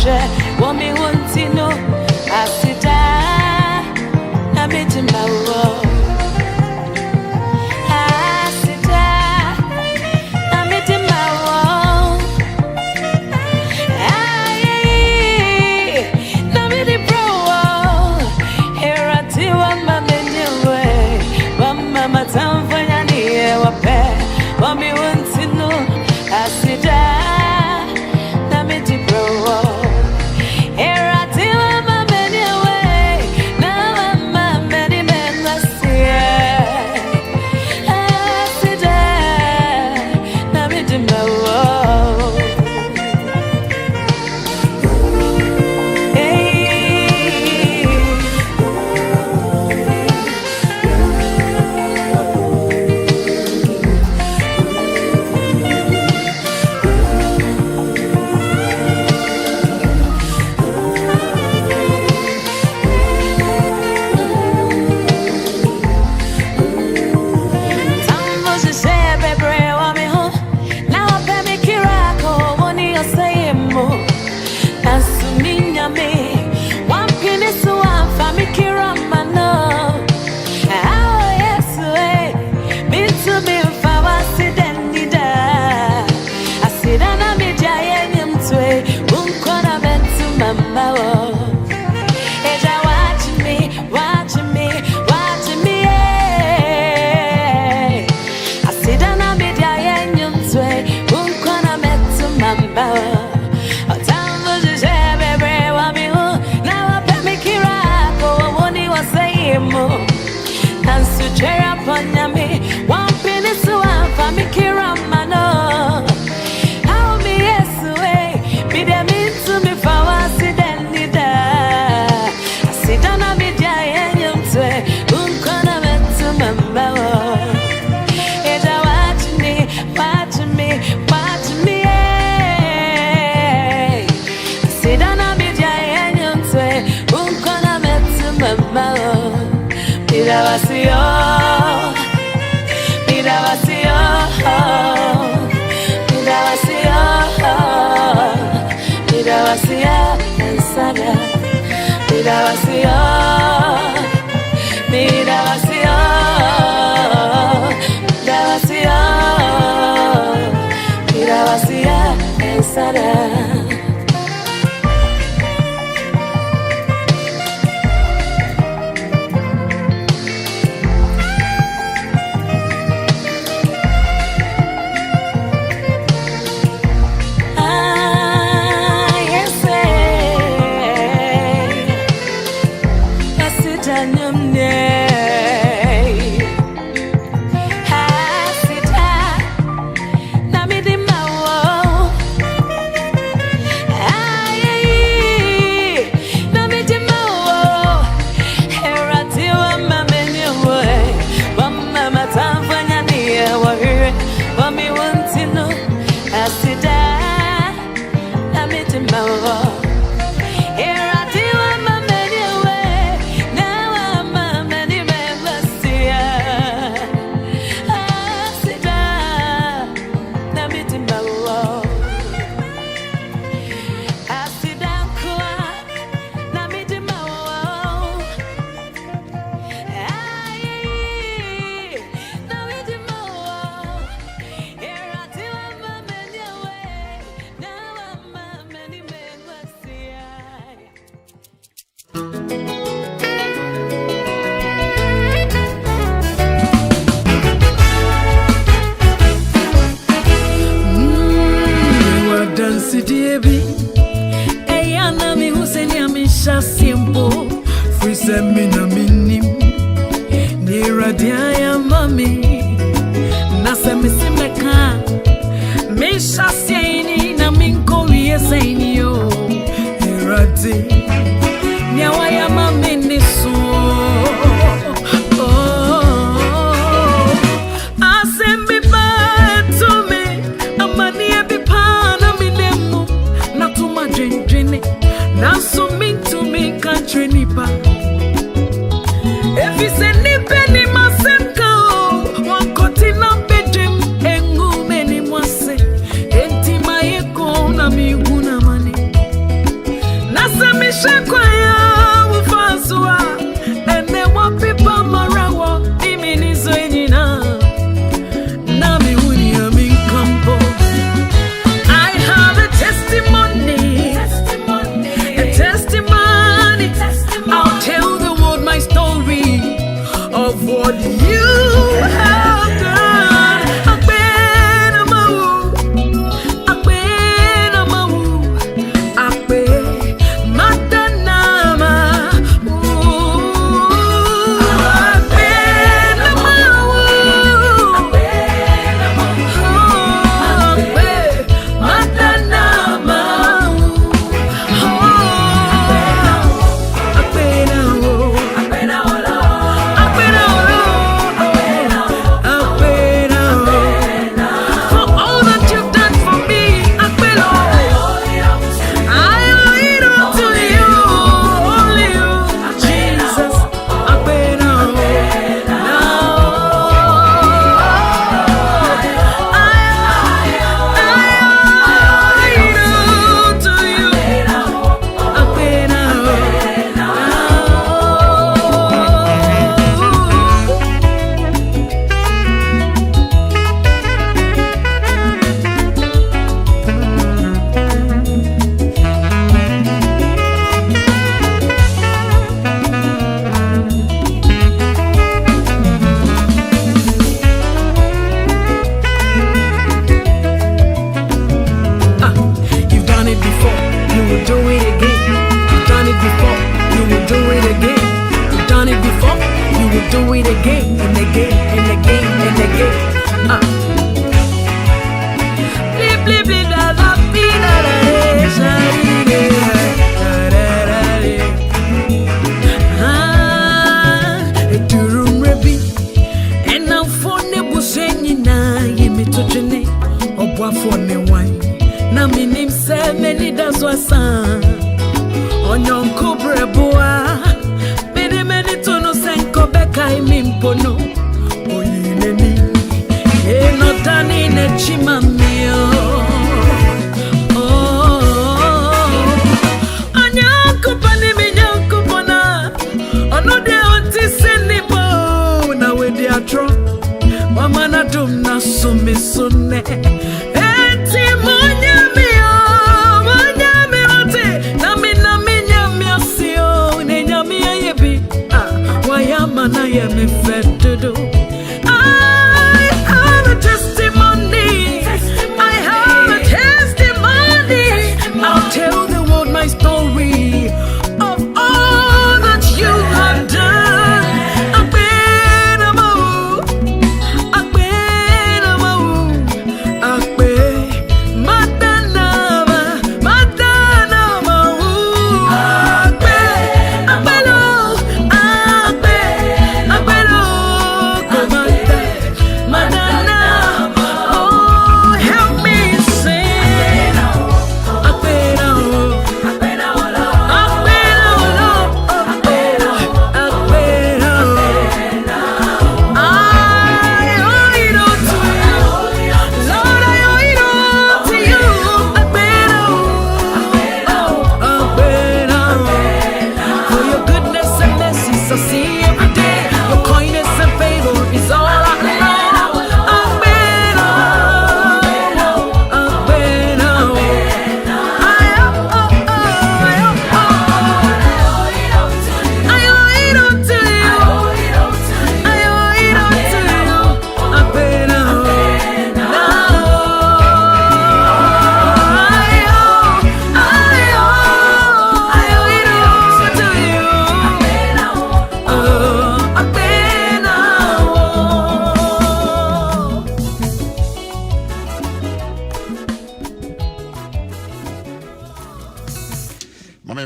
she womi wontino asida na mijimawo asida na mijimawo ai na midibro herati wa mamenyewe wa mama tamfanya niye wape womi wontino asida na midibro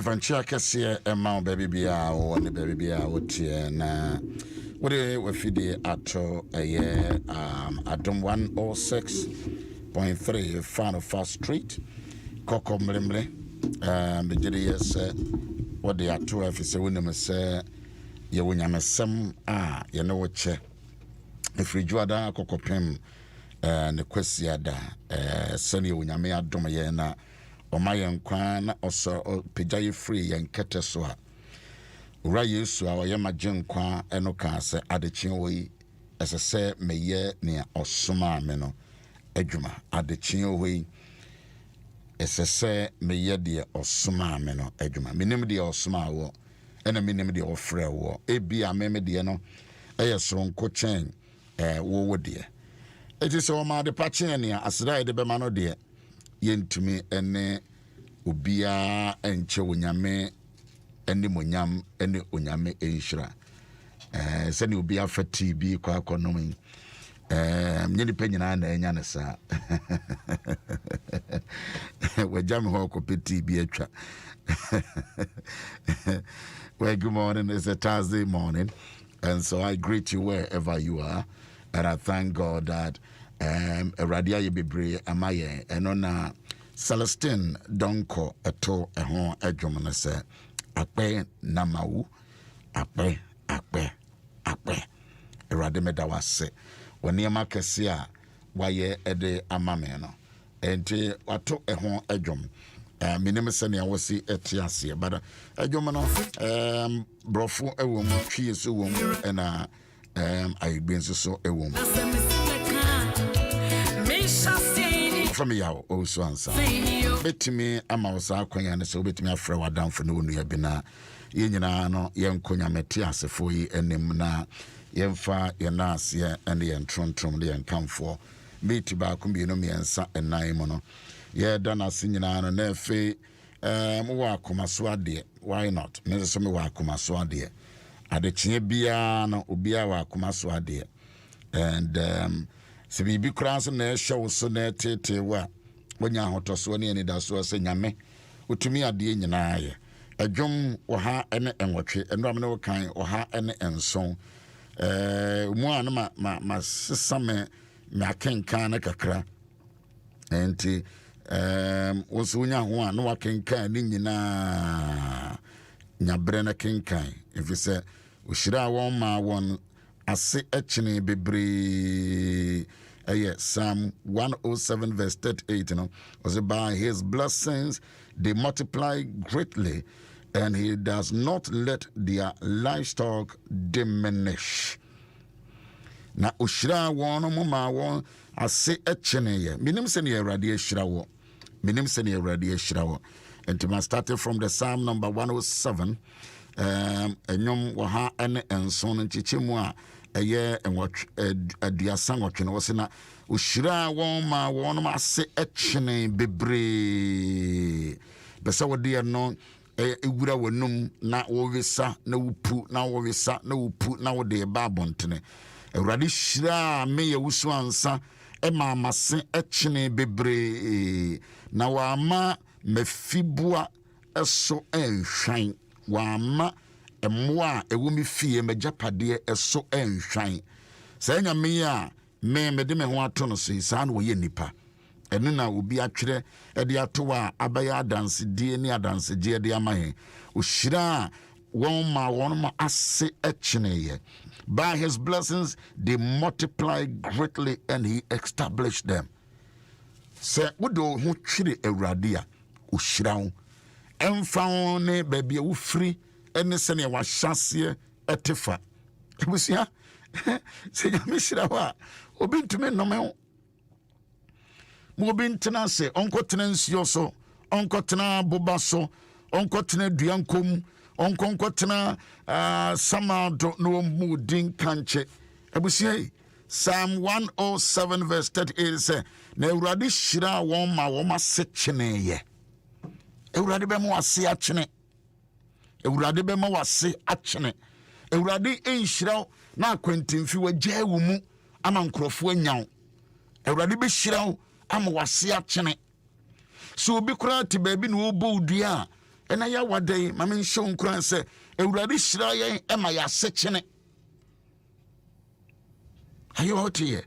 Franchia Cassia, a mount baby beer, or the baby beer, what na what we feed ato a year, Adom 106.3, fan of Fast Street, Coco Mlimble, the JDS, what they are two if it's a winner, say, you win a some, you know what, if we draw down Coco Pim, and the Quesiada, Sunny Winyame Adomayana. ɔma yɛn kwan na ɔsɔ pagya yɛ free yɛn kɛtɛ so a owura Yesu a ɔyɛ magye nkwa ɛno kaa sɛ adekye wɔ yi ɛsɛ sɛ meyɛ nea ɔsoma me no adwuma adekye wɔ yi ɛsɛ sɛ meyɛ deɛ ɔsoma me no adwuma menim deɛ ɔsoma wɔ ɛna menim deɛ ɔfrɛ wɔ ebi a meme deɛ no ɛyɛ soronko kyɛn wɔwɔ deɛ ɛti sɛ ɔma de pa kyɛn nea aseda yɛde bɛma no deɛ yɛntumi ɛne obiara ɛnkyɛ onyame ɛne monyam ɛne onyame ɛnhyira sɛne obi afa TV kɔ akɔnom yi nye nipa nyinaa na ɛnya ne saa wagya me hɔ kɔpɛ TV atwa well, good morning. It's a Thursday morning, and so I greet you wherever you are, and I thank God that Radia Yebibre Amaye and on Celestine Donko eto ehon edwom se akpe namawu akpe Erade medawase woniema kese a waye ede amame no enti wato ehon edwom minim sene awose etiase bada edwom no brofo ewom twie so wom na ayigbenso so ewom from yaw Owusu-Ansah betimi ama wosa akwanya ne so betimi afre wadamfo ne wonu ya bi na ye nyina no ye nkonya meti asefo yi enim na ye mfa ye naase ene ye ntrontrom de ye nkamfo meti ba ko bi no miensa enan mu no ye da na se nyina no na efe mo wa akomaso ade why not me so me wa akomaso ade adekye bia no obia wa akomaso ade and se bibi kranso na ehwe so na tete wa wonya hotoso ne ani da so se nyame utumi ade nyina ye adwom wo ha ene enwotwe eno amene wo kan wo ha ene enson mu an ma sesame me akenkan na kakra enti wo so wonya ho a no wakenkan ni nyina nyabre na kenkan efise ohyira won ma won ase echene bebre Psalm 107 verse 38 was by his blessings they multiply greatly and he does not let their livestock diminish. Na ushira wono mo ma won ase echene ye minim se ne Awurade ashira wo minim se ne Awurade ashira wo and I started from the Psalm number 107 enyom wo ha ene enson nchichemu a eye aduasa nwotwe no wose na ohyira won ma won ma ase echene bebre besa wode no ewura wonum na wo wesa na wupu na wo wesa na wupu na wo de ba abontene Awurade hyira me ye Owusu-Ansah ma amase echene bebre na wa ama mafibua eso enhwan wa ama emwa ewumi fie majapade eso enhwan sa nyame a me de me ho ato no so sa na wo ye nipa eno na obi atwere e de ato a abaya adanse die ni adanse je de amahe ohyira won ma ase echeneye by his blessings they multiply greatly and he established them se wodo ho twire Awurade a ohyira wo emfa ne babia wo firi ene sene wa hyase etefa ebusia se nyame hyira wa obi ntumi nnome ho mo obi ntena se onkotena nsio so onkotena boba so onkotena duankom onkotena samado no mudin kanche ebusia Psalm 107 verse 38 say na Awurade hyira won ma wo masechene ye Awurade be mo ase achene Awurade be ma wase achene Awurade enhyira na akwantimfi wagya wu mu ama nkrofo anyaw Awurade be hyira ama wase achene so obi kura ti baabi na obo udua ena ya wadai ma men hye nkran se Awurade hyira yen ema ya sechene ayo hotiye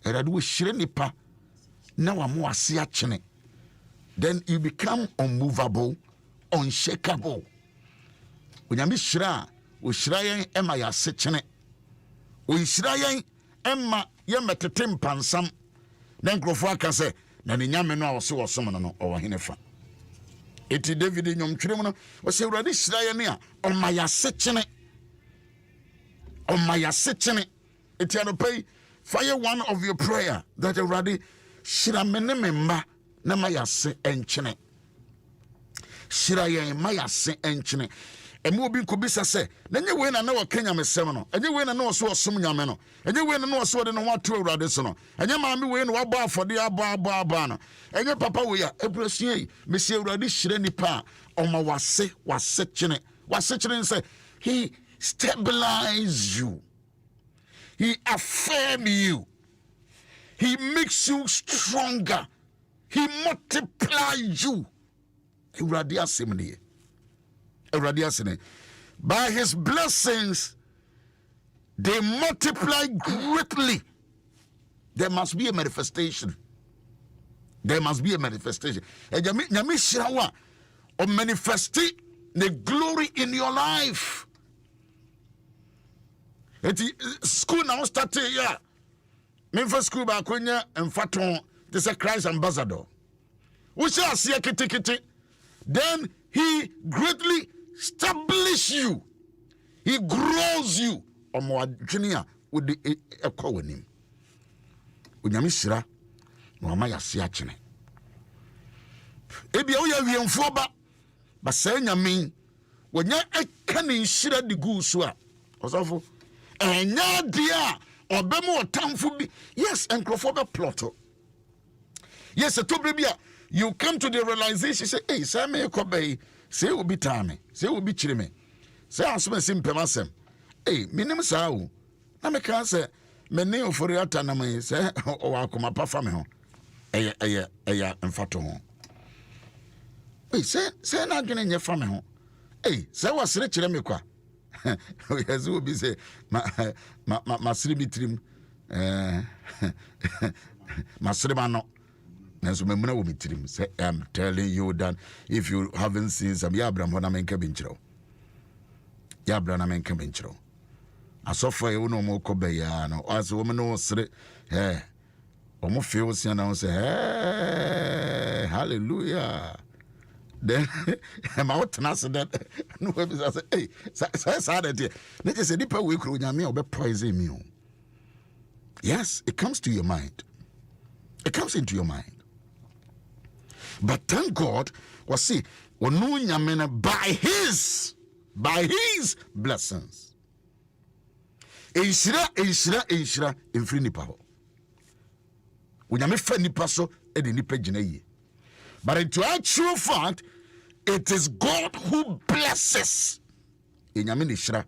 Awurade wo hyira nipa na wa mo wase achene then you become unmovable, unshakable. When you shira, we shirayen ema ya sechene. We shirayen ema ye metetem pansam. Then grofwa can say, na ni nyame no so no or hinefa. eti David nyomtwere mu no wo se urade hyira ye ne a omaya sechene eti anopai fire one of your prayer that urade hyira me ne me mma na mayase enchene hyira ye mayase enchene emu obi nkobisa se na nye we na na wakanya mesem no enye we na na so osom nyame no enye we na na so de no wato awurade so no enye maame we na waba afode aba no enye papa we ya ebrasue mesi awurade hyire nipa oma wase chene say he stabilize you, he affirm you, he makes you stronger, he multiply you. Awurade asemne by his blessings they multiply greatly. There must be a manifestation. And nyame shirawa or manifest the glory in your life. School now started here. Memphis school ba konya emfaton this a Christ ambassador. We shall see a kiti. Then he greatly establish you, he grows you. Omo adwene with the ekọ wanim onyame shira na ma yase akene ebia wo ya wiemfo ba sa nyame wonya eka ne shira de gu so a osofo enya dia obemu otamfo bi yes enkrofo be ploto yes etobre bia you come to the realization say hey say me ekọ say will be time, say will be chirime. Say asome simpem asem. Eh, minim sa o. Na me kan say me ne ofori ata na me say o wa koma pa fa me ho. Eya mfato ho. Eh, say na adwene nye fa me ho. Eh, say wasere chire me kwa. Yes will be say ma siri mitrim masere ma no. I'm telling you that if you haven't seen some Yabram Honamenka Binchro, I saw for you no more Kobayano, as a woman knows, eh, almost feels and I say, hey, hallelujah. Then I'm out and answer that. No, I say, hey, Saturday, let us say, deeper week, Runyami, or be poison me. Yes, it comes to your mind, it comes into your mind. But thank God, we see, by his blessings. Enshira infri nipa ho. Unyame fa nipa so e de nipa gina yi. But into actual fact, it is God who blesses. Enyame ne shira.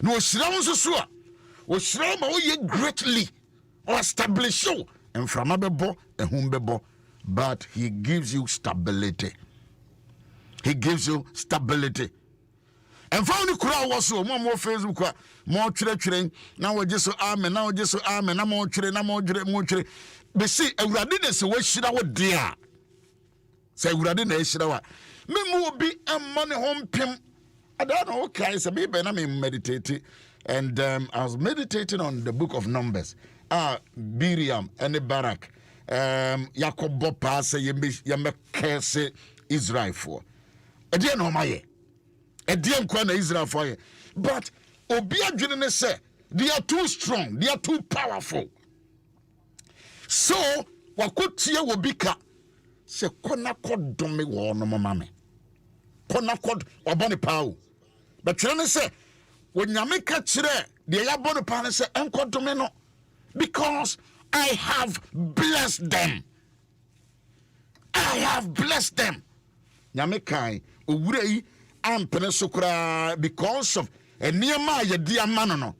No shira won so a, o shira ma o ye greatly or establish you and from abebo ehun bebo. But he gives you stability. And found the crowd was so more Facebook, more children. Now we just so amen, now more children. But see, a radiness away should our dear. Say, radiness should our. Me will be a money home pim. I don't know, okay, so maybe I'm meditating. And I was meditating on the book of Numbers. Miriam and the Barak. Jacob Bopa say you curse Israel for. A dear no my a dear Kwana Israel for you. But Obia Junene say they are too strong, they are too powerful. So what could see will be cut? Say Kona cod don't me war no mammy. Kona cod or bonny pow. But China say when you make a chire, the bonny pan say uncle domino because I have blessed them. Nyamekai owurei ampene sokra because of eniema ye dia mano no.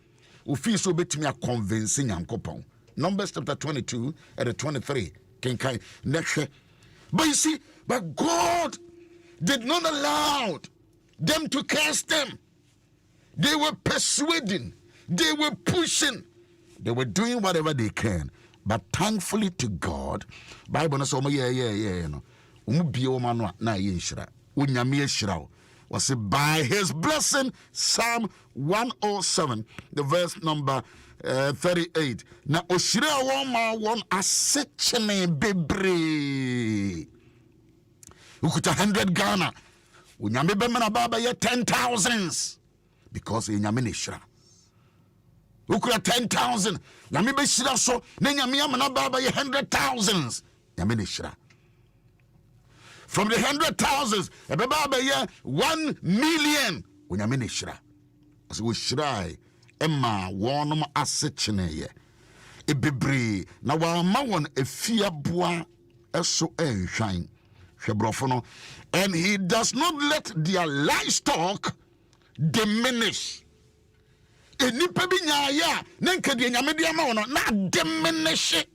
Ufi so betimi a convince Nyankopon. Numbers chapter 22 and 23. Kenkai next. But you see, but God did not allow them to curse them. They were persuading, they were pushing, they were doing whatever they can. But thankfully to God, Bible no so no. Umubie man na ye nshira. Unyame nshira. Was by his blessing, Psalm 107, the verse number 38. Na oshira won ma won asechene bebre. ukuta 100 Ghana unyame be mana baba ye 10,000s because unyame ne hira ukura 10,000 nyame be hira so na nyame amana baba ye 100,000s nyame ne hira from the 100,000s ebe baba ye 1 million unyame ne hira so we hira emma wonom asecheneye ebebre na wa ma won efia boa eso enhwan hwebrofo no, and he does not let their livestock diminish. Enipa bi nyaaya na nkade nyame de ama wono na diminish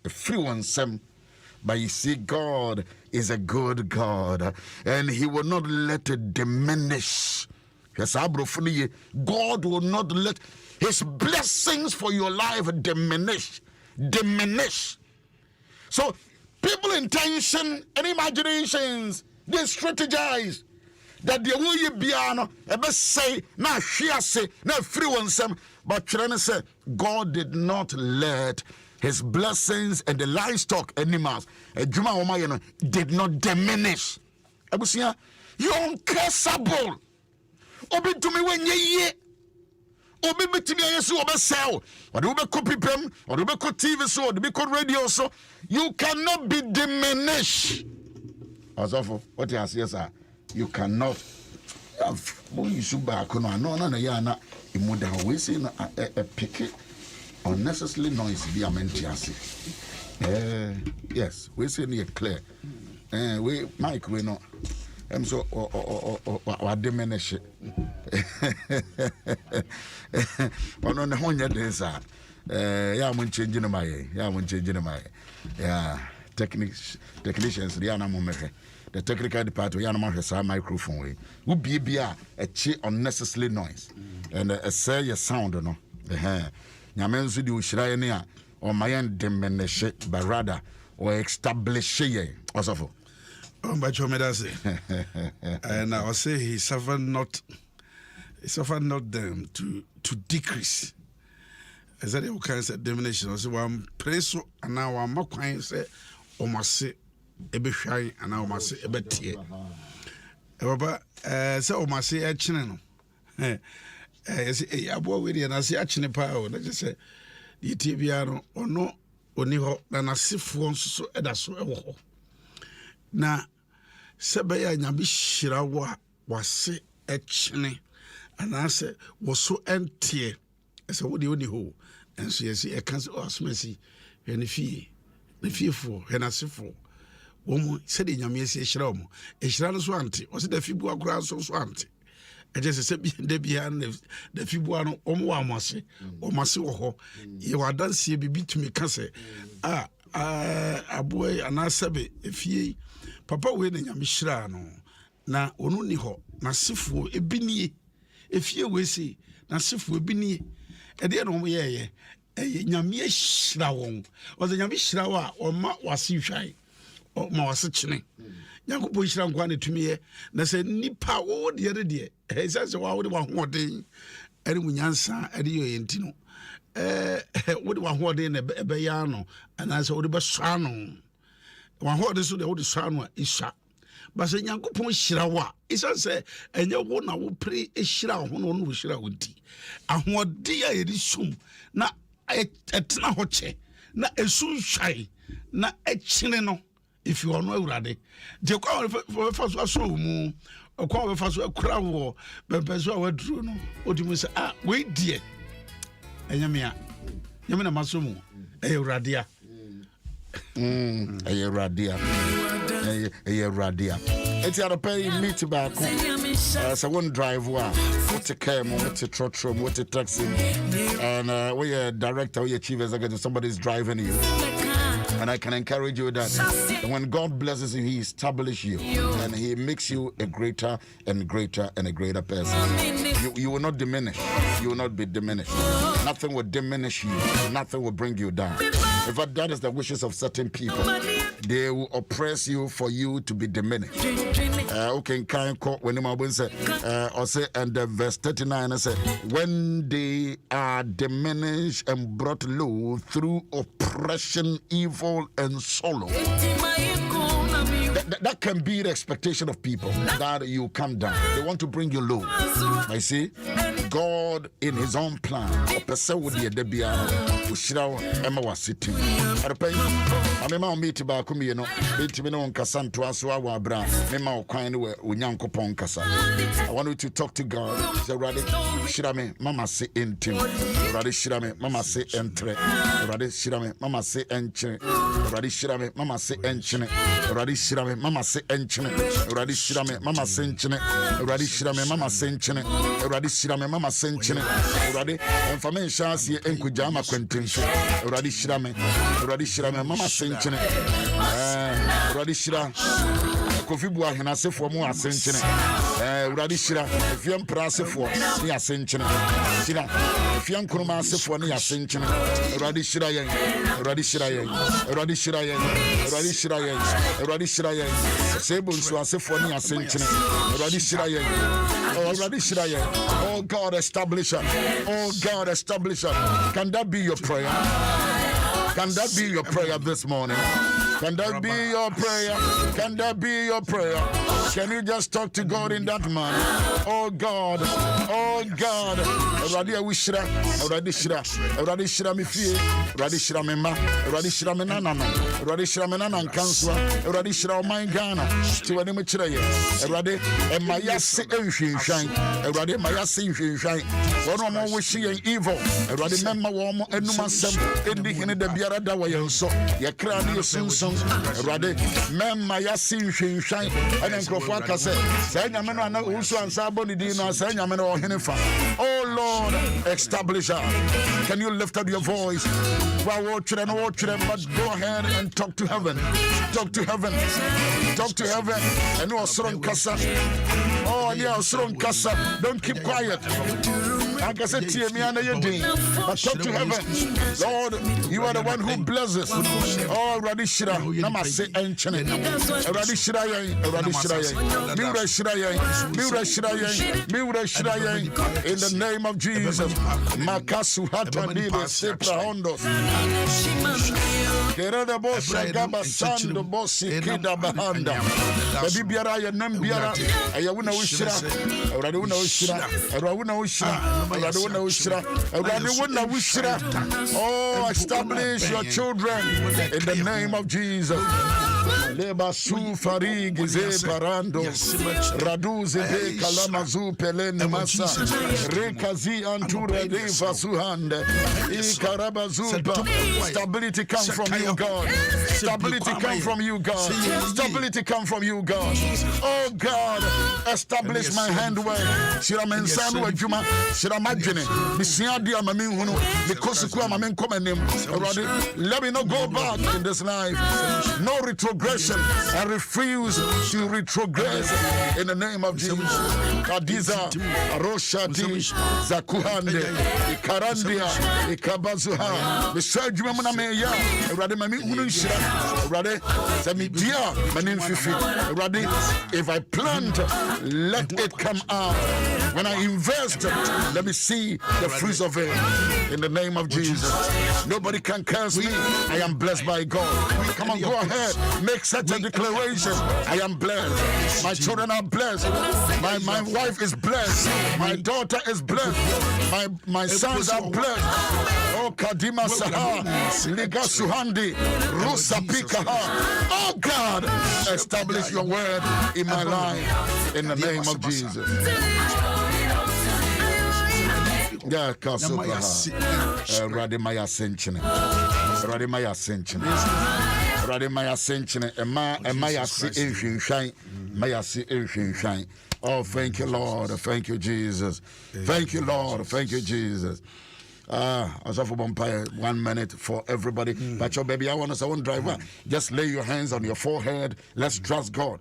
everyone sem. But you see, God is a good God, and he will not let it diminish. Yes, God will not let his blessings for your life diminish. So people intention and imaginations, they strategize that the way you be ebe say na hwea say na free one sem, but Chirene said God did not let his blessings and the livestock animals did not diminish. Abusia, you uncursable. Obi to me when ye obi betimi ayesu obesel or the copy pem or the TV so the radio so you cannot be diminished. Asofo what you say sir, you cannot you should back no na ya na imuda we say na a pick unnecessarily noise be amentiase. Yes, we say near clear. We Mike we no so or diminish it. Ono ne honya densa. Ya mun change no my. Yeah, technicians they are na mo mehwe. The technical department ya na mo hwe sa microphone we. Wo bia a chi unnecessarily noise. And say your sound no. Nyame nso di ushira ne a o mayen diminish it, but rather or establish ye. Osofo. But and I will say he suffered not them to decrease. As that you can say diminution. So one praise and now one more kind say almost say a bit shy and now must say a bit here. But so almost say a channel. I bought with you and I see actually power. Let's just say the TV or no only hope than a sift once so that's so. Na sebeya nyabi shira wase echne anase woso entie ese wodi ho enso yesi e kan se osmesi hwe ne fiefo hwe na sefo wo se de nyame yesi shira mo e shira no so ante o se da fibu akura so ante e je se bi de bia na da fibu ano o mo amase o mase wo ho ye wadanse bi bitumi ka se aboy anasebe efie papa we na nyame hira no na onu ni ho na sefuo ebinie efie we si na sefuo ebinie e de no mo ye nyame hira won o de nyame hira wa o ma wase hwan o ma wase chene nyakopo hira nkwa na tumi ye na se nipa wo de e se wa wo de wa hoden eri munyansa eri yo yentino what do I hold in a bayano and I said, what about Sano? One hold this to the old Sano is shot. But say, Yanko Pon Shirawa, it's a say, and your one I will pray a shira on with Shira with tea. And what dear it is soon, not a tnahoche, not a soon shy, not a chineno, if you are no ready. The call for first was so moon, or call for first a crowd war, but Pessoa drew no. What do you say? Wait, dear. Enyamia nyamina masumu radia radia eti pay meet back so one drive wa what car mo what trotro what taxi and we director we chief executive somebody's driving you. And I can encourage you that when God blesses you, he establishes you and he makes you a greater and greater and a greater person. You will not diminish. You will not be diminished. Nothing will diminish you. Nothing will bring you down. In fact, that is the wishes of certain people. They will oppress you for you to be diminished. Okay, when the say, or say, and verse 39, I say, when they are diminished and brought low through oppression, evil, and sorrow. that can be the expectation of people, that you come down. They want to bring you low. I see God in his own plan. Emma was sitting. I remember meet about Kumino, Bitimino Kassan to us, our bra, Mema Quine, Unyanko Ponkasa. I want you to talk to God. Say, Raddy, Shirame, Mama say intim. Raddy Shirame, Mama say entre. Raddy Shirame, Mama say enchine. Raddy Shirame, Mama say enchine. Raddy Shirame, Mama say enchine. Raddy Shirame, Mama say enchine. Raddy Shirame, Mama say enchine. Raddy Shirame, Mama say enchine. Raddy, information see Enkujama Quentin. Raddy Shirame, Mama say enchine. Raddy Shirame. Kofi bua hena sefo mu asenchene urade shira efiam prasefo ni asenchene shira efiam kuruma sefo ni asenchene urade shira yen sebo nso asefo ni asenchene urade shira yen oh God establish her. Can that be your prayer? Can that be your prayer this morning? Can that be your prayer? Can that be your prayer? Can you just talk to God in that manner? Oh God, Radia Wishra, Radishra me fee, Radishra me ma, Radishra me nana, Radishra me nana Kanswa, Radishra my Ghana, to an immature, Rade, and Mayasi Ancient Shine, Rade Mayasi Shine, one more wishing evil, Rade Memma Warm and Numasam, in the Biara Dawayan so, Yakrani Simpson. Rade, Memma Yasin Shine, and then Crofaka said, Sayamana, Owusu-Ansah Bonidina, Sayamana or Henifa. Oh Lord, establish her. Can you lift up your voice? While watching, but go ahead and talk to heaven. Talk to heaven. And you are strong Kassa. Oh, yeah, strong Kassa. Don't keep quiet. Like I said, but talk to heaven. Lord, you are the one who blesses. Oh, Radishra, Namase Enchene, Radishra, in the name of Jesus. Makasu Hatanide, Sepra Hondos. Kerada Bosha Gaba Sando Bossi Kida Bahanda. Babiara, Nambiara, Ayawuna Wishra, Raduna Wishra. Oh, establish your children in the name of Jesus. Leba sufari gize parando raduze de kalamazu pelene masa rekazi antura de fasuhande ikarabazupa. Stability comes from you, God. Stability comes from you, God. Stability comes from you, God. Oh God, establish my handwork. Shiramensanu ajuma shiramajene bisiadi amami hunu because ku amami komenem. Let me not go back in this life. No retrogression. I refuse to retrogress in the name of Jesus. Kadiza, Roshati, Zakuhande, Ikarandia, Ikabazuha, the surgery Meya, Radimami Unishra, Rade, Samidia, Manin Fifi, Rade. If I plant, let it come out. When I invest, let me see the fruits of it in the name of Jesus. Nobody can curse me. I am blessed by God. Come on, go ahead. Make such a declaration. I am blessed. My children are blessed. My wife is blessed. My daughter is blessed. My sons are blessed. Oh, Kadima Saha, Liga Suhandi, Rusa Pikaha. Oh, God, establish your word in my life in the name of Jesus. Yeah, Kasupaha, Radimaya Senchine, Radimaya Senchine. Radimaya Senchine, Maya Si Shine, Maya Si Shine. Oh, thank you, Lord. Thank you, Jesus. Thank you, Lord. Thank you, Jesus. As of 1 minute for everybody. But your baby, I want driver. Just lay your hands on your forehead. Let's trust God.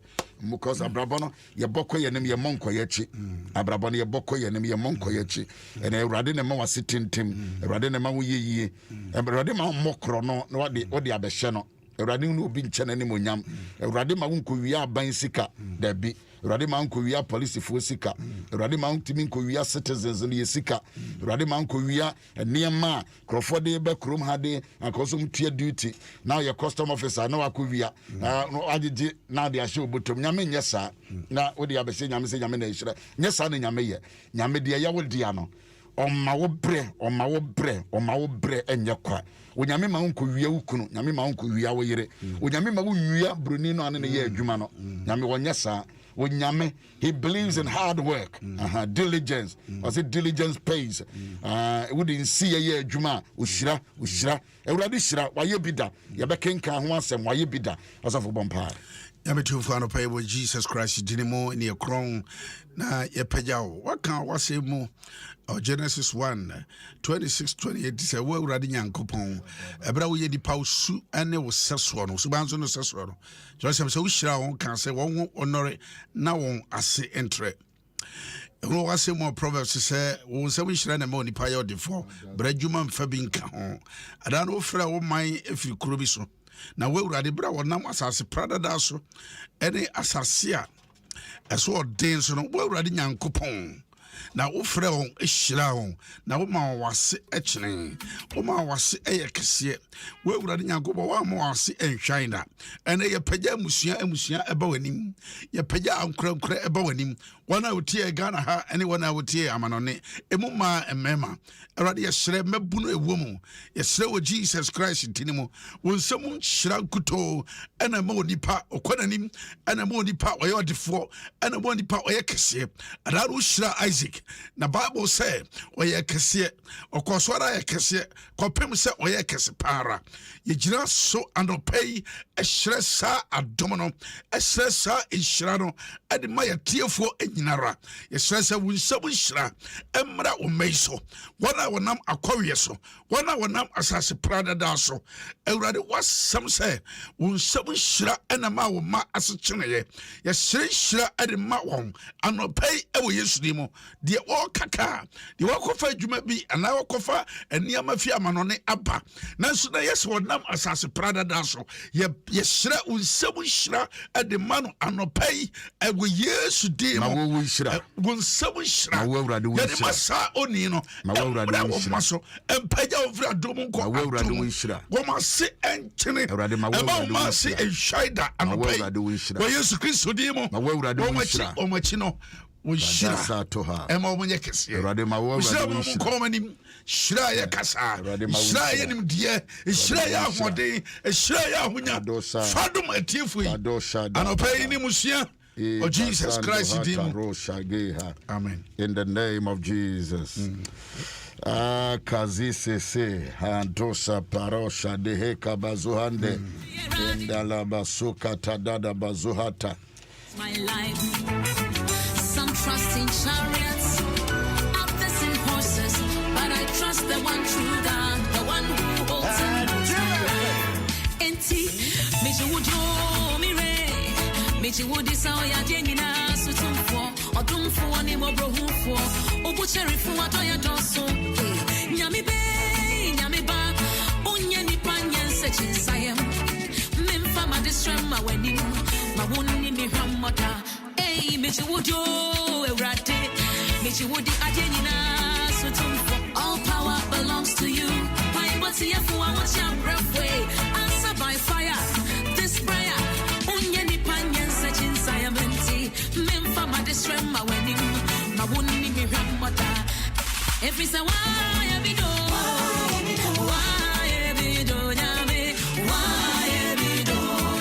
Because Abrabono, your boko yenim ye monko yechi. Abrabono ye boko yenim ye monko yechi. And a radinema was sitting tim, a radinema ye, and radima mokro no, what the abeshano. A radin no bin chen any munyam, a radima unku we are binsika, there be. Awurade ma nkowia police fo sika Awurade ma ntimi nkowia citizens ne sika Awurade ma nkowia niema krofo de be krom ha de akoso mtua duty now your custom officer na wakowia na agege na de ahye obotom nyame nyesa na wodi abehye nyame se nyame na ehira nyesa na nyame ye nyame de ya wodi ano Oma wo bre enye kwa onyame ma nko wia wukunu nyame ma nko wia wo yire onyame ma wo wia broni no ane ne ye adwuma no nyame wonye sa onyame he believes in hard work diligence was it diligence pays wouldn't see ye adwuma ohyira ewurade hyira waye bida ye bekenka ho asem waye bida osofo bompa Yamitu fano pay with Jesus Christ dinimo in your crown na yepejao waka wase mu Genesis 1:26-28 say we urade nyankopon ebra wo ye di pausu ane wo seso no so banzo no seso no Joseph say wo hira won kan say won honore na won ase entre Ewo wase mo Proverbs say wo se wo hira na ma oni pa ye odefo bra dwuma mfa bi nka ho ada no wo fra wo man efiri kuro bi so na we urade bra wonam asase prada da so ene asase a eso odin so no we urade nyankopon na wo frɛ won ehyira won na wo ma wase ekene wo ma wase eyekese we urade nyankopon wa ma wase enhwan da ene ye pagya amusua eba wanim ye pagya ankura eba wanim wana wotie Ghana ha ene wana wotie amanone emu ma emema urade ye hyire mabunu ewom ye hyire wo Jesus Christ tinimo wonsam hyira kuto ena ma onipa okonanim ena ma onipa oye odefo ena ma onipa oye kese adaro hyira Isaac na Bible say oye kese okosora ye kese kopem se oye kese para ye gina so andopay hyire sa adomono hyire sa hyira no ade ma ye tiefo enyinara ye hyire sa wunsam hyira emra o meiso wana wonam akwawie so wana wonam asase prada da so ewurade wasam say wunsam hyira ena ma wo ma asecheneye ye hyira ade ma won anopay ewo Yesu dimo de o kaka de wakofa adwuma bi ana wakofa eniama fi amanone aba nanso na yes wonam asase prada da so ye hyira wunsam hyira ade ma no anopay ewo Yesu dimo ma wo hyira wunsam hyira ma wo awurade wo hyira masa oni no ma wo awurade wo hyira so empaja ovra dom nko ma wo awurade wo hyira wo ma se enchene awurade ma wo awurade wo se enshida anopay ma wo awurade wo hyira wo Yesu Kristo dimo ma wo awurade wo hyira o machi no wo hyira ema wo nye kese awurade ma wo awurade wo hyira komanim hyira ye kasa hyira ye nim de hyira ye ahode hyira ye ahonya fadom atiefo yi anopay ni musua Oh Jesus Christ Amen. In the name of Jesus. Kazise se handosa parosha deheka bazuhande indala basuka tadada bazuhata. My life. Some trust in chariots, others in horses, but I trust the one true God, the one who holds and holds my life. Enti mejudo mire mejudi saoya jenina sutumfo odumfo ni mobrohufo obucherifu atoya doso nyame ba onye nipa nyense chinsayem memfa ma distrema wanim ma wonni mi hwammota mejudo ewrate mejudi ajenina sutumfo all power belongs to you why what's here for what you pray answer by fire this prayer onye nipa nyense chinsayem enti memfa ma distrema wanim ma wonni mi hwammota every say why every do why every do nyame why every do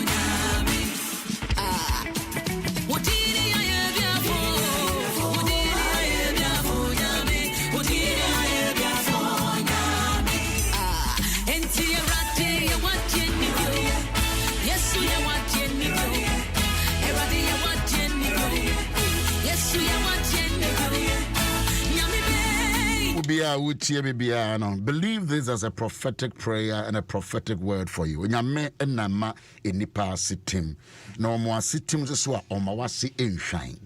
nyame wotiri ya biafo wotiri ya biafo nyame wotiri ya biafo nyame enti erate ya wateni yo yesu ya wateni yo erate ya wateni yo yesu ya wateni yo believe this as a prophetic prayer and a prophetic word for you. Nyame enama enipa sitim. No mo sitim so a omawase enhwan.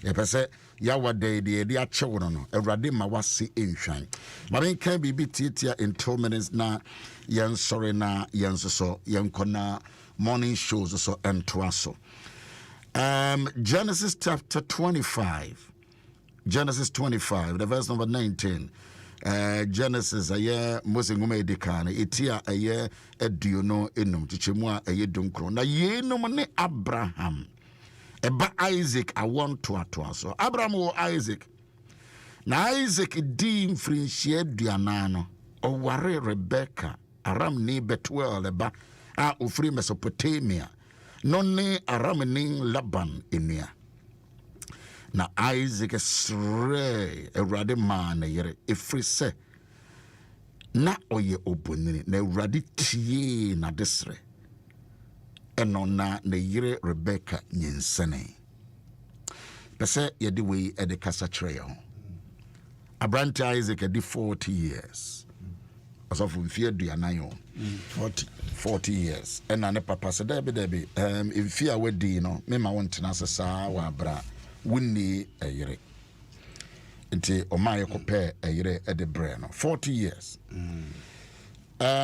Yepese yawade de ache wono no. Ewrade mawase enhwan. But can be titia in 2 minutes na yen sorry na yen so yen kona morning shows so entoaso. Genesis chapter 25. Genesis 25, the verse number 19. Genesis aye Mose ngoma edikana etia aye eduno enum chichemu a aye dunkro na ye enum ne Abraham eba Isaac awon to so Abraham wo Isaac na Isaac di mfrinhie aduanan no oware Rebecca Aram ni Betuel eba a ofri Mesopotamia no ne Aram ni Laban enia na Isaac sre Ewurade man na yere efri se na oye obonini na Ewurade tie na desre eno na yere Rebecca nyinsene pese yede we ede kasa kire ho Abrante Isaac edi 40 years asofu mfie aduanan yo 40 years ena ne papa se debi mfie a wedi no me ma wontena sesa wa abra wunni ayere nti omaye kopɛ ayere ede bre no 40 years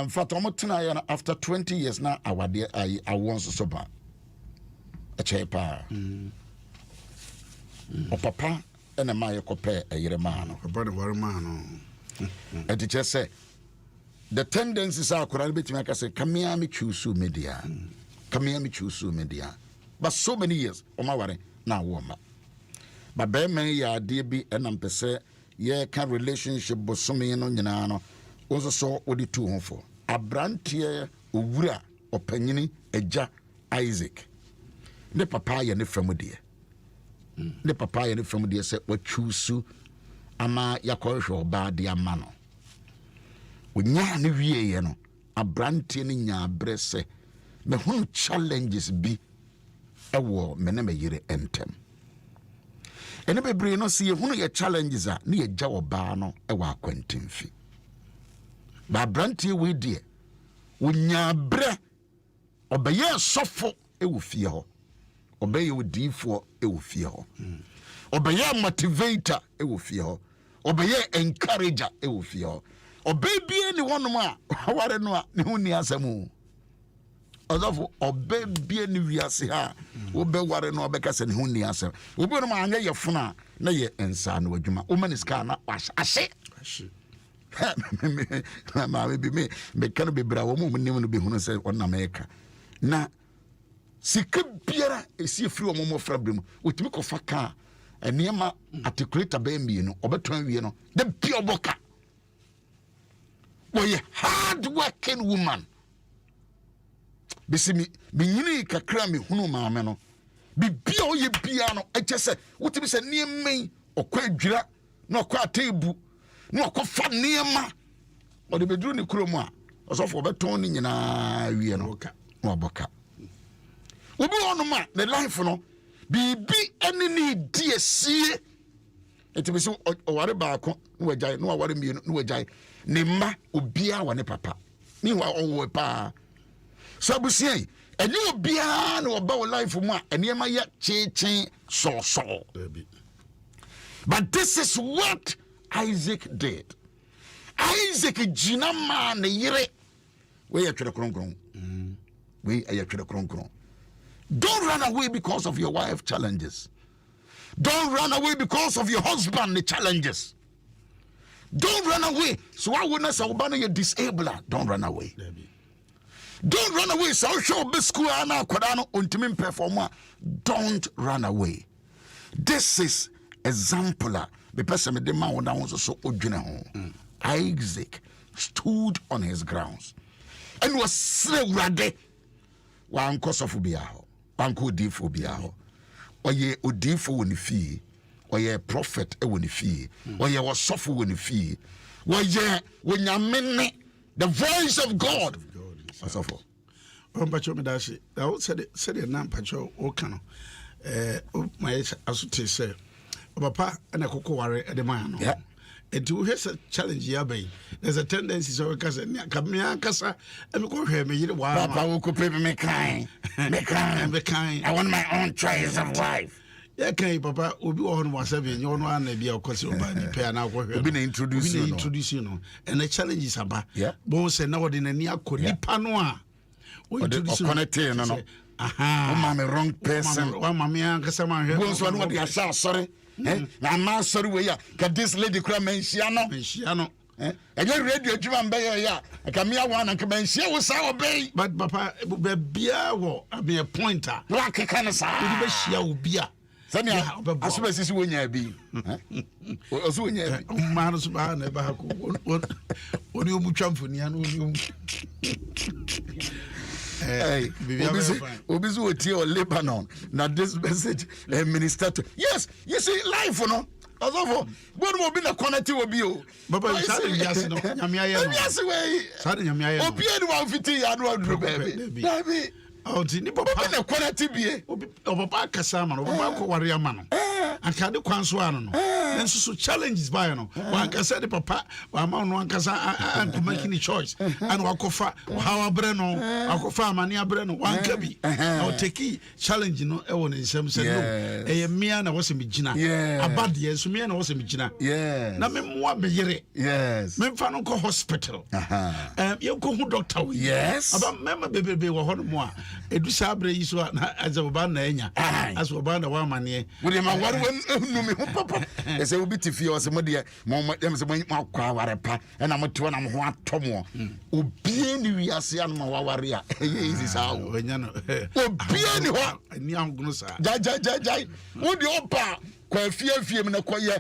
fato mo tena ya after 20 years na awade awon so ba echepa o papa ena maye kopɛ ayere ma no papa de war ma no enti che say the tendencies are correct between aka say kamia me choose media but so many years o ma ware na wo ma but be men ya de bi enam pese ye ka relationship bosome no nyina no wo so odi tu ho fo abrantie owura opanyini agya Isaac ne papa ye ne famudie se wa choose ama yakohwe oba de ama no wonya ne wie ye no abrantie ne nya brese me hu challenges bi ewo me na me yire entem ene bebre no se ye hunu ye challenges a ne ye gya oba no ewo akwantimfi ba abrantie we die wonya bre obeye sofo ewo fie ho obeye odifo ewo fie ho obeye motivator ewo fie ho obeye encourager ewo fie ho obebie ni wonom a ware no a ne huni asamu odofo obebie ni wiase ha obe ware no obeka se ne huni asam obi no ma anya ye funa na ye ensa no adwuma o maniska na ahye ma me kan be bra wo mu nim no be hunu se onna meka na sika biara esi efiri wo mo frabem otimi kofa ka eniema articulator ba mi no obeton wie no de bi oboka boy hard working woman bisimi binyini kakra me hunu maame no bibia oye bia no echese wotimi se niemmen okwa adwira na okwa atebu na okwa fa niema ode beduru ni kuromu a osofo obeton ni nyina wie no na oboka obi onuma the life no bibi eni ni diesie etimi se oware baako na wajai na ware mienu na wajai ne ma obia wa ne papa ni wa owo pa sabusie eni obia na oba wo life mu a eniema ya chechen so but this is what Isaac did. Isaac jina ma ne yire we ya twere kronkron we ya twere kronkron. Don't run away because of your wife challenges. Don't run away because of your husband challenges. Don't run away. So I wouldn't say you're disabled. Don't run away. Don't run away. So show don't run away. This is exemplar. The person the man so Isaac stood on his grounds and was so ready. One cause of biaho, one could deal for biaho. Or ye odifo woni fie, or ye prophet e woni fie, or ye was suffer woni fie, or ye when ya mene the voice of God. Suffer. Pacho me dashi. I said it na pacho o kano. My asute say, papa and a cocoa ware at the man. Yeah. And to has a challenge yabe. There's a tendency so kasa kamia kasa and go here me while papa will could me kind. I want my own choice of wife. Yeah, okay, papa will be on 17 you one be a question by the pair now go been introduce you know and the challenge is about yeah both say now in a near connect panoa we introduce no I'm a wrong person. One mammy and Cassama. Once one what they are sorry. I'm not sorry where you got this lady cry Mensiano. And you're ready to jump by ya. I come here one and come and share with our bay. But Papa, beer will be a pointer. Black a kind of sound. Beer. Send me as soon as this when you be. Also, when you man's man, never have what you would jump for Nian. Hey, Obizu or Lebanon. Now this message, minister. Yes, you see, life, you know. Although, what will be the quantity of you? But I said, yes, no, yes, away. Suddenly, oh, Pierre 150, I don't baby. Oh, the quantity be over Pacasama, over Baco Warrior Man. And can do Quanswano. And so challenges by no. One can say the papa, one can say, and making a choice. And Wakofa, how a Breno, Wakofa, Mania Breno, one cabby. I'll take challenge, no, Ewan in some said, no, a miana was a Mijina. Yeah, a bad yes, Miana was a Mijina. Yeah, now, one be yes, Memphano hospital. You go doctor, yes, about member baby or Hormua. Edu sabre yi so as a oba na enya as oba na wa mane we dey ma ware no me papa e say obi tifi o se mo de mo dem se mo akwa ware pa e na mo to na mo ho atomo obi ni wiase an ma ware a e easy sa o enya no obi ni ho ni angunu sa jai wo de opa kwa fie me na koye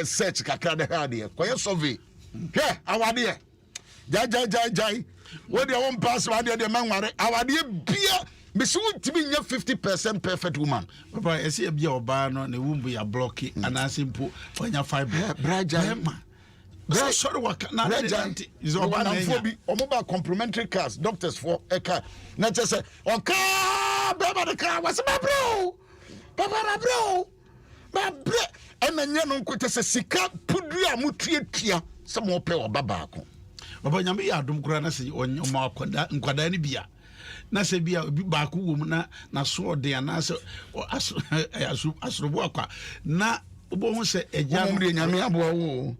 search kakra de ha de koye survey hwe awade jai what do you want pass? What do you want? Our dear beer, Miss Woodtimi, 50% perfect woman. Papa, I see a beer or bar on the womb we are blocking and I simple when you're five Braja. That's sort of what not is all one or mobile complimentary cars, doctors for a car. Not just say, okay, Baba the car was my bro. Papa, bro. My bro. And then you know, quit as a sika, pudria mutria, some more pay or babako. Baba nyame ya adom kura na se ma nkwada ni bia na se bia obi ba ku wo na so de na se asrobo akwa na obo hu se eja mo de nyame abo wo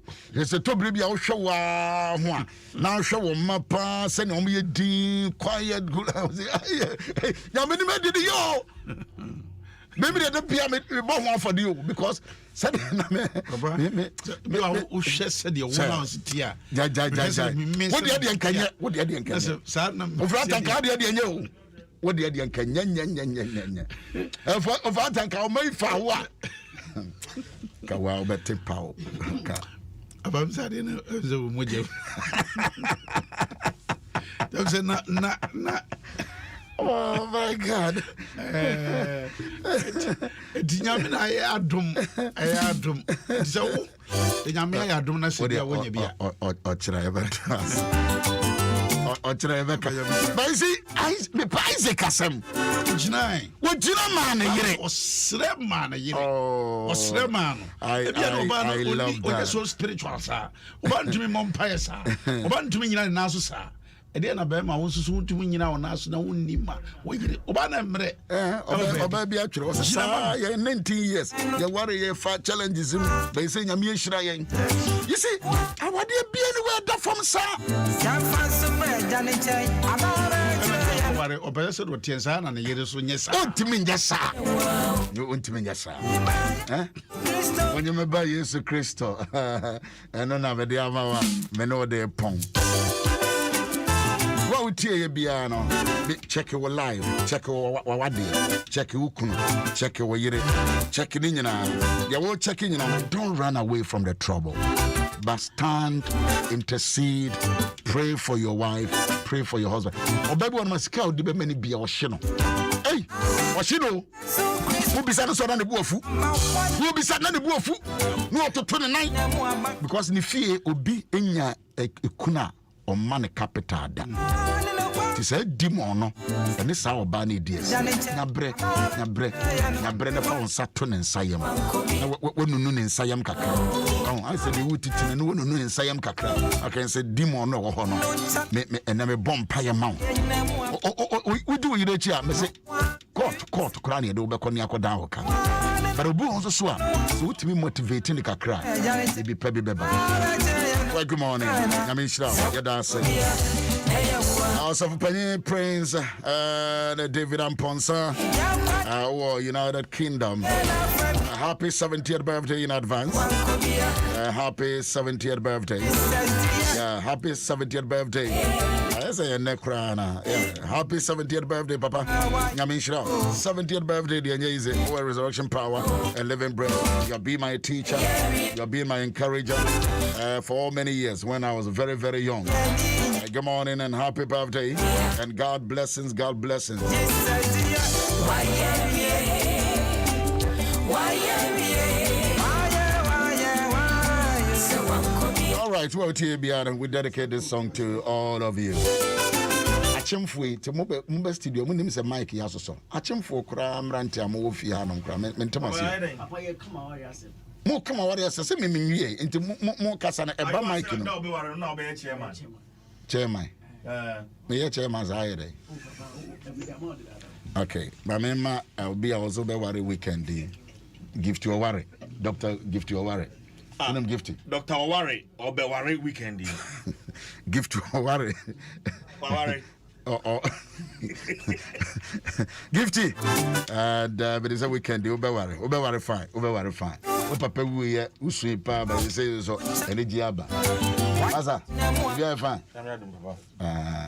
se tobire bia wo hwe wa ho a na hwe wo mapa se ne o me din quiet nyame ni me di yo maybe the pia me born one for you because said na me o she said the woman sitia ja what dey dey nkanya what dey dey nkanya sa na o fra tanka dey dey nya o what dey dey nkanya nya o fra tanka o mai fa wo a ka wa o bete pa o ka abam sa dey na zo mo je donc c'est na oh my God. Dinyamina Adom. So Dinyamina Adom na se dia wonya bia. O chira ebe trans. O chira ebe ka. But see, me paise kasem. Jinai. Wo jina man yire. O sre man yire. O sre man. I love that. O so spiritual sa. O ba ntumi mompaye sa. O ba ntumi nyina na so sa. Ede na be ma wo susu ntumi nyina wona so na wonni ma wo yire oba na mre oba bia twere wo sa ya 19 years ya ware ye fa challenges him be say nyame ehira yen you see awade bia ni we da from sa ware oba se do tiensa na yire so nyesa ontimi nyesa ontimi nyesa wonye me ba Yesu Kristo eno na be dia ma wa me no de pon Biano, check your live, check your wadi, check your ukunu, check your yere, check it in you now. They will check in you now. Don't run away from the trouble, but stand, intercede, pray for your wife, pray for your husband. Or baby, one must count the many be our shino. Hey, Washino, who be satisfied on the buofu? Who be satisfied on the buofu? No to 29 because in fear will be in your kuna. O man capital da ti say demon no ene sa oba na dies na bre na fa onsa to ne nsayam na wonunu ne nsayam kakra oh I said the wutiti ne wonunu ne nsayam kakra I can say demon no wo ho no me ene me bompa ye ma we do you dey a me say court kra ne de obekọ ne akoda ho ka but obu onso so a so wutimi motivate ne kakra e bi pa bi beba. Well, good morning. I'm in Shroud. You're dancing. Also for Penny Prince, David Amponsa, United Kingdom. Happy 70th birthday in advance. Happy 70th birthday. Yeah, happy 70th birthday. I say Necrana. Yeah, happy 70th birthday, Papa. Yamishra. 70th birthday, the easy. Resurrection power and living bread. You'll be my teacher. You'll be my encourager for all many years when I was very, very young. Good morning and happy birthday. And God blessings, God blessings. All right, well, TBR, we dedicate this song to all of you. Achimfui to Mumbai Studio, my name is Mike Yasoso. Achimfu Kram Rantia Mofi Hanum Kram, Mentamasi. More come out as a semi into more Casana, a bad Mike. No, be chairman. Chairman. Me a chairman's holiday. Okay, Mamma, I'll be also be worry weekend. Gift you a worry. Doctor, gift you a worry. I'm gifty. Dr. Worry or be worry weekend. Gift you a worry. Worry. Oh. Gifty. But it's a weekend. You'll be worry fine. Oh, Papa, we are sweep, but you say so. Any diaba. Asa, you are fine.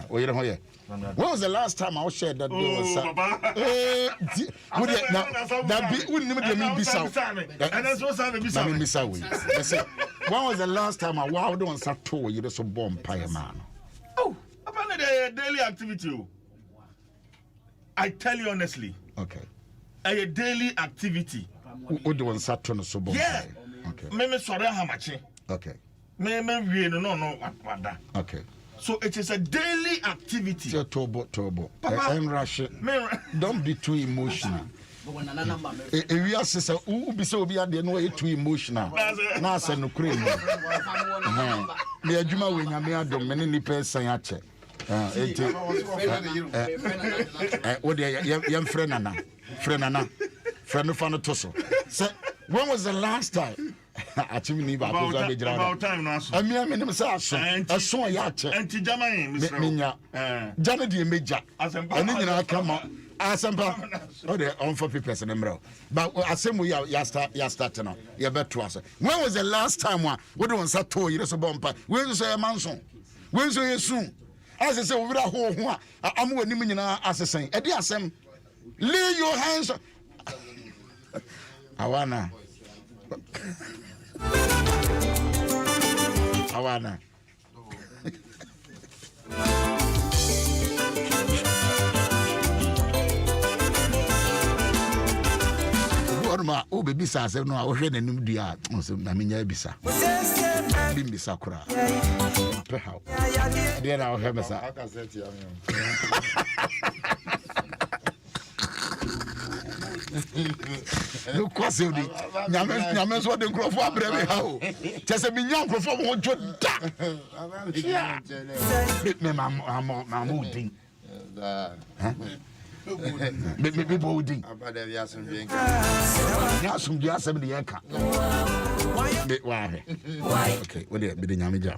Oh, you don't hear. When was the last time I shared that day was when was the last time I wow don't sat to you so bomb pie man? Oh, about the daily activity. I tell you honestly. Okay. A daily activity. Who do one sat to so bomb? Yeah. Okay. Me sorry how much? Okay. Me no. Okay. So it is a daily activity. Turbo. Papa, don't be too emotional. If you are sister, who be so be at the no too emotional. Now say no cream. Me adwuma we nyame adom me ni person ya che. What your friend nana. Friend no to so. Say when was the last time? About time now. I mean, say so ya che. Anti German, Minya. Jana di meja. And then come on. Asampa. Oh, they on for people in the but asem ya start now. You better us. When was the last time we don't say to you so bompa? When you say manson? When you say soon? As I say we da ho am we nim nyina asesen. E dey asem. Lay your hands. Awana. Orma o be bisa asem no a wo hwe nanim dua so na menya bisa bi bisa kura pe how dey na wo hwe bisa aka set ya no kwase odi nyame so de nkrofo abrebe ha o chese bi nya nkrofo mo jo da me mamu din me bolding abada via some drink ya some dia some de yaka why okay what dey be nyame ja